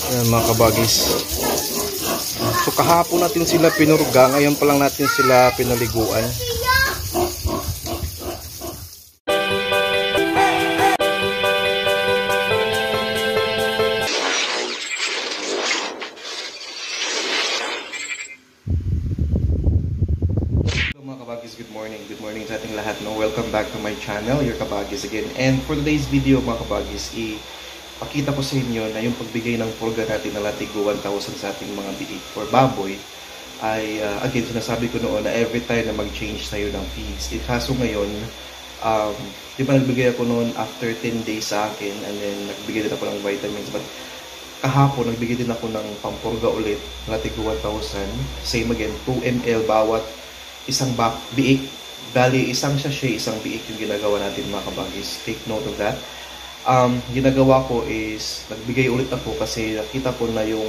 Ayan mga kabagis. So kahapon natin sila pinurga, ngayon pa lang natin sila pinaliguan. Hello mga kabagis, good morning. Good morning sa ating lahat. No? Welcome back to my channel, your kabagis again. And for today's video mga kabagis, pakita ko sa inyo na yung pagbigay ng purga natin na latigo 1,000 sa ating mga biik for baboy ay again sinasabi ko noon na every time na mag-change tayo ng feeds. Kaso ngayon, di ba nagbigay ako noon after 10 days sa akin and then nagbigay din ako ng vitamins, but kahapon nagbigay din ako ng pampurga ulit latigo 1,000. Same again, 2 ml bawat isang biik. Bali, isang sachet, isang biik yung ginagawa natin mga kabagis. Take note of that. Ginagawa ko is nagbigay ulit ako kasi nakita ko na yung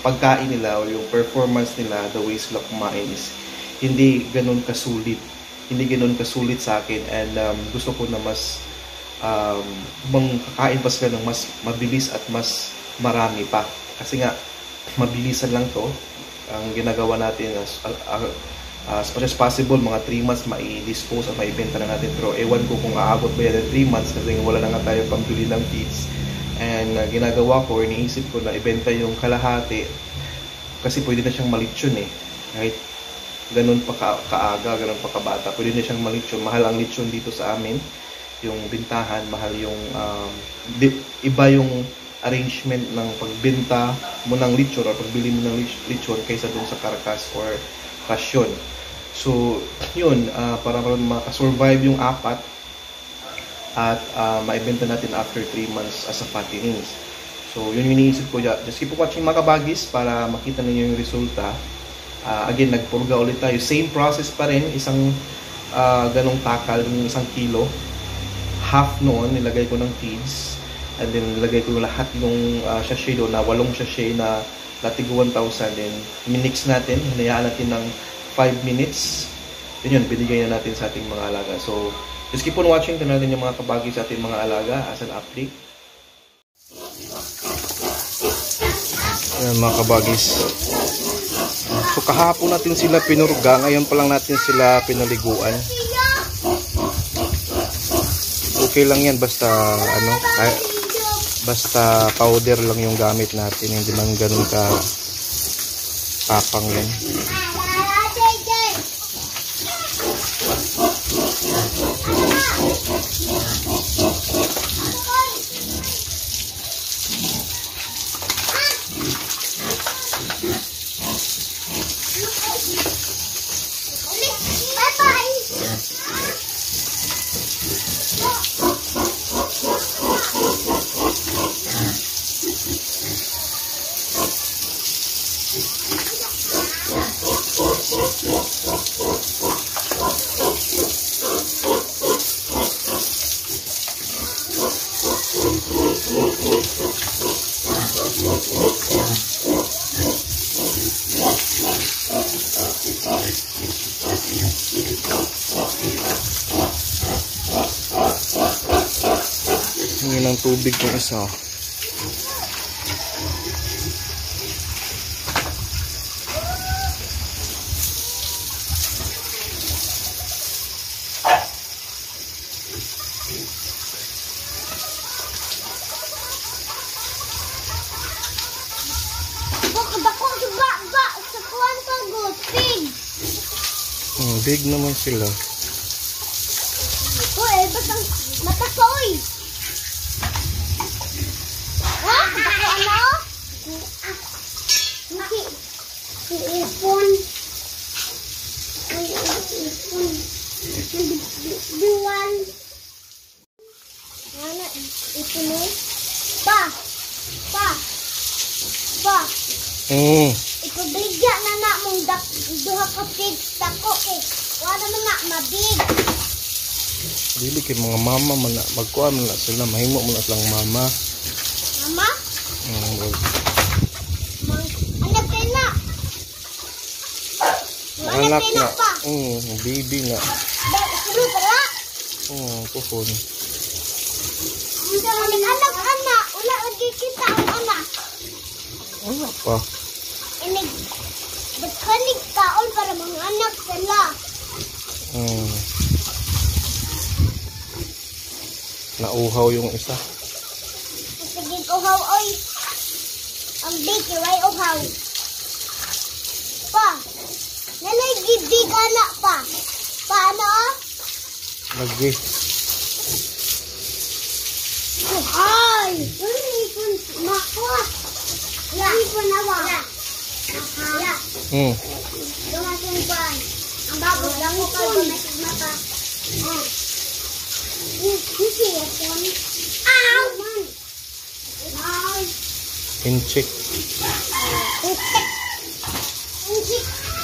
pagkain nila o yung performance nila, the way sila kumain is hindi ganun kasulit sa akin, and gusto ko na mas kakain pa sila ng mas mabilis at mas marami pa kasi nga mabilisan lang to ang ginagawa natin. As much as possible, mga 3 months mai-dispose at maibenta na natin. Pero ewan ko kung aabot ba yan ng 3 months kasi wala na nga tayo pambili ng feeds. And ginagawa ko, iniisip ko na ibenta yung kalahati kasi pwede na siyang malitsyon eh. Kahit ganun pa kaaga, ganun pa kabata, pwede na siyang malitsyon. Mahal ang litsyon dito sa amin. Yung bintahan, mahal yung iba yung arrangement ng pagbenta mo ng litsyon or pagbili mo ng litsyon kaysa dun sa karkas or rasyon. So, yun, para makasurvive yung apat at maibenta natin after 3 months as a fattenings. So, yun yung iniisip ko. Just keep watching mga kabagis para makita ninyo yung resulta. Again, nagpurga ulit tayo. Same process pa rin. Isang ganong takal, yung 1 kilo. Half noon, nilagay ko ng feeds. And then, nilagay ko lahat yung sachet doon na 8 sachet na latigo 1,000. Then, minix natin. Hinayaan natin ng 5 minutes. Then yun, binigay na natin sa ating mga alaga. So, just keep on watching. Ito natin yung mga kabagis sa ating mga alaga as an update. Ayan mga kabagis. So, kahapon natin sila pinurga. Ngayon pa lang natin sila pinaliguan. Okay lang yan. Basta, basta powder lang yung gamit natin. Hindi man ganun ka tapang yan. Hingi ng tubig yung isa. Big naman sila. Uy, batang matakoy. Ha? Batako ano? Ipon. Duwan. Ano? Ipon mo? Pa. Ipabligya na na mong duha ka pigs tako eh. Wala man na mabig. Dili kay mga mama man magkuan na sila, mahimo man lang mama. Mama? Anak na. Anak na. Baby nga. Sulo pala. Puhon. Anak. Wala lagi kita ang anak. Oh. Nagkanig kaon para mga anak sila. Nauhaw yung isa. Sige, uhaw, oy. Ang biki, way uhaw. Pa, nalagibig anak pa. Paano? Lagi. Ay! Makwa! Ya! Ipon awa! Ya! Dumating pa. Ang babos lang mo kayo dumating mata. Hindi ipon. Ow! Ow! Inchik.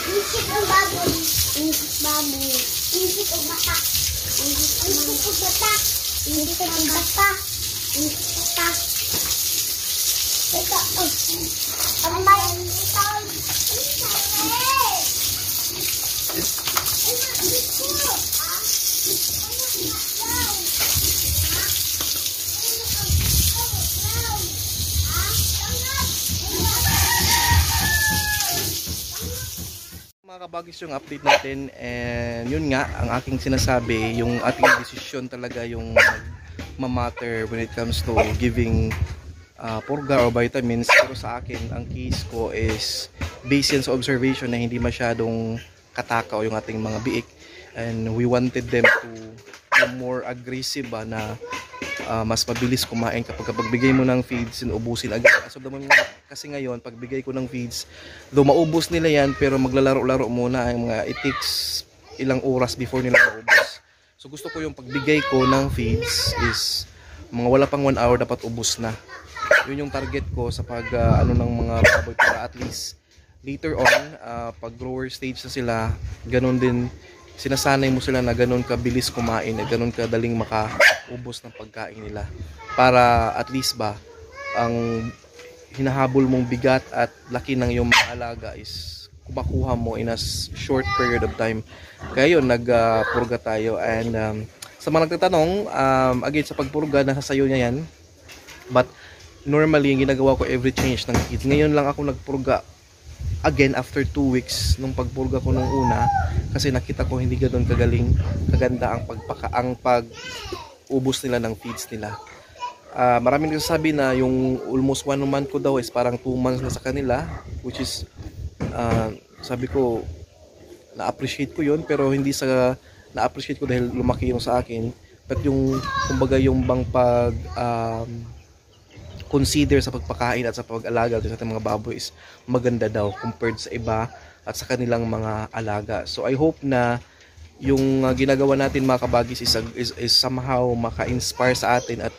Inchik ang baboy. Inchik baboy. Inchik ang mata. Inchik ang mata. Inchik ang mata. Inchik. Ito. Ang bayan ito. Mga kabagis yung update natin, and yun nga ang aking sinasabi, yung ating desisyon talaga yung mamatter when it comes to giving purga or vitamins. Pero sa akin, ang case ko is based yan sa observation na hindi masyadong katakaw yung ating mga biik, and we wanted them to be more aggressive na mas mabilis kumain kapag bigay mo ng feeds and ubusin agad. As of the moment, kasi ngayon pagbigay ko ng feeds, though maubos nila yan, pero maglalaro-laro muna ang mga, it takes ilang oras before nila maubos. So gusto ko yung pagbigay ko ng feeds is mga wala pang 1 hour dapat ubos na. Yun yung target ko sa pag ng mga baboy, para at least later on pag grower stage na sila, ganun din sinasanay mo sila na ganun kabilis kumain, na ganun kadaling makaubos ng pagkain nila, para at least ba ang hinahabol mong bigat at laki ng iyong mga alaga is makuha mo in a short period of time. Kaya yun, nagpurga tayo. And sa mga nagtatanong, again, sa pagpurga, nasa sayo niya yan, but normally yung ginagawa ko every change ng kids. Ngayon lang ako nagpurga again after 2 weeks nung pagpurga ko nung una, kasi nakita ko hindi ganoon kaganda ang pag-ubos nila ng feeds nila. Maraming nagsasabi na yung almost 1 month ko daw is parang 2 months na sa kanila, which is sabi ko na-appreciate ko yun, pero hindi sa na-appreciate ko dahil lumaki yung sa akin, but yung kumbaga yung bang pag consider sa pagpakain at sa pag-alaga sa ating mga baboy is maganda daw compared sa iba at sa kanilang mga alaga. So I hope na yung ginagawa natin mga kabagis is somehow maka-inspire sa atin at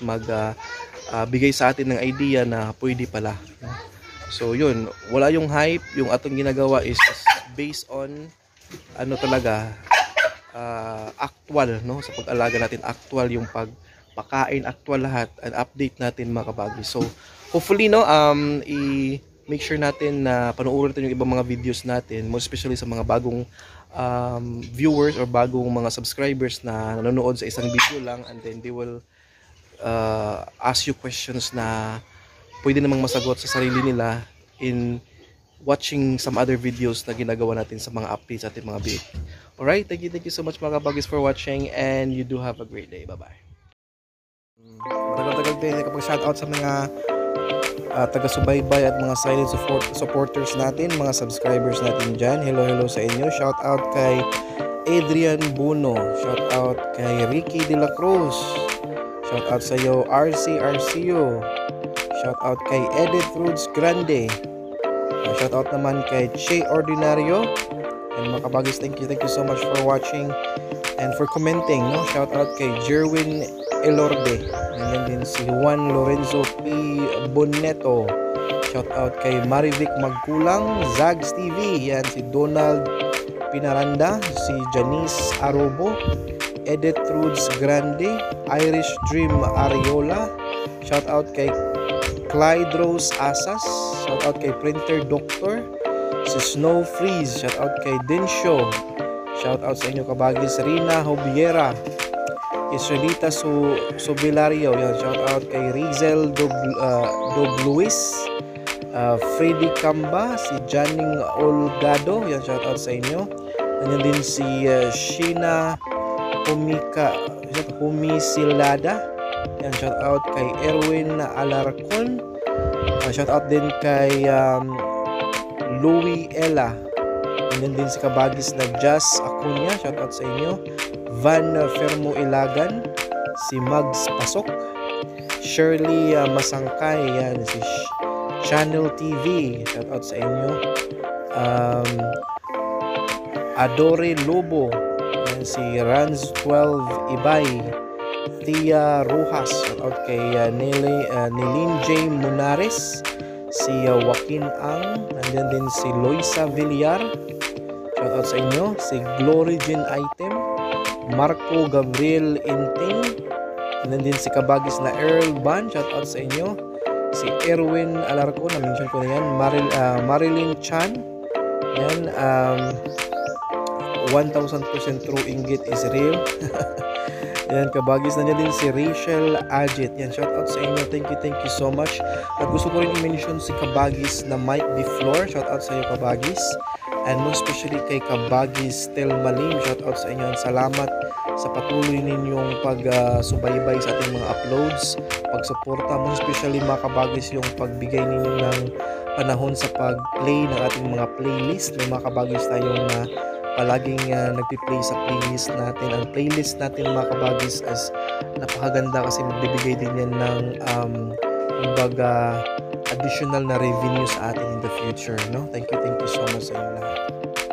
bigay sa atin ng idea na pwede pala. So yun, wala yung hype, yung atong ginagawa is based on ano talaga, actual, no? Sa pag-alaga natin, actual yung pagpakain, actual lahat, and update natin mga kabagis. So hopefully, no, i-make sure natin na panoorin natin yung ibang mga videos natin, more especially sa mga bagong viewers or bagong mga subscribers na nanonood sa isang video lang, and then they will ask you questions na pwede namang masagot sa sarili nila in watching some other videos na ginagawa natin sa mga updates at mga big. Alright, thank you so much mga kabagis for watching, and you do have a great day. Bye-bye. Tagal-tagal din kapag shoutout sa mga taga-subaybay at mga silent supporters natin, mga subscribers natin dyan. Hello sa inyo. Shoutout kay Adrian Buno. Shoutout kay Ricky De La Cruz. Shoutout sa iyo RC Arcio. Shoutout kay Edith Roods Grande. Shoutout naman kay Che Ordinario. And mga kabagis, thank you so much for watching and for commenting, no? Shoutout kay Jerwin Elorde. Ganyan din si Juan Lorenzo P. Boneto. Shoutout kay Marivic Magkulang, Zags TV. Yan si Donald Pinaranda, si Janice Arobo, Edith Roods Grande, Irish Dream Ariola. Shoutout kay Clyde Rose Asas. Shoutout kay Printer Doctor, si Snow Freeze. Shoutout kay Dinsho. Shoutout sa inyo kabagis, Rina Hobiera, Israelita Sobilario. Yan, shoutout kay Rizel Dog Luis. Freddy Camba, si Janning Olgado, yan, shout out sa inyo. Ganyan din si Sheena Humisilada, yan, shout out kay Erwin Alarcon. Shout out din kay Louie Ella. Ganyan din si kabagis na Jazz Acuña, shout out sa inyo. Van Fermo Ilagan, si Mags Pasok, Shirley Masangkay, yan, si Channel TV, shout out sa inyo. Adore Lobo, yan, si Rans 12 Ibay, Tia Rojas, shout out kay Nilin J. Munares, si Joaquin Ang, nandiyan din si Loisa Villar, shout out sa inyo. Si Glory Jean Item, Marco Gabriel Inting, nandiyan din si kabagis na Earl Ban, shout out sa inyo. Si Erwin Alarco, na-mention ko na yan. Marilyn Chan, yan, 1000% true inggit is real. Yan, kabagis na din si Rachel Ajit. Yan, shout out sa inyo. Thank you so much. At gusto ko rin i-mention si kabagis na Mike Biflor. Shout out sa iyo, kabagis. And most especially kay kabagis Tel Malim. Shout out sa inyo. Salamat sa patuloy ninyong pag-subaybay sa ating mga uploads, pagsuporta, most especially mga kabagis, yung pagbigay ninyo ng panahon sa pag-play ng ating mga playlist. May mga kabagis tayong palaging nagpi-play sa playlist natin. Ang playlist natin mga kabagis as napakaganda kasi magbibigay din yan ng kumbaga additional na revenue sa atin in the future, no? Thank you so much sa inyo lahat.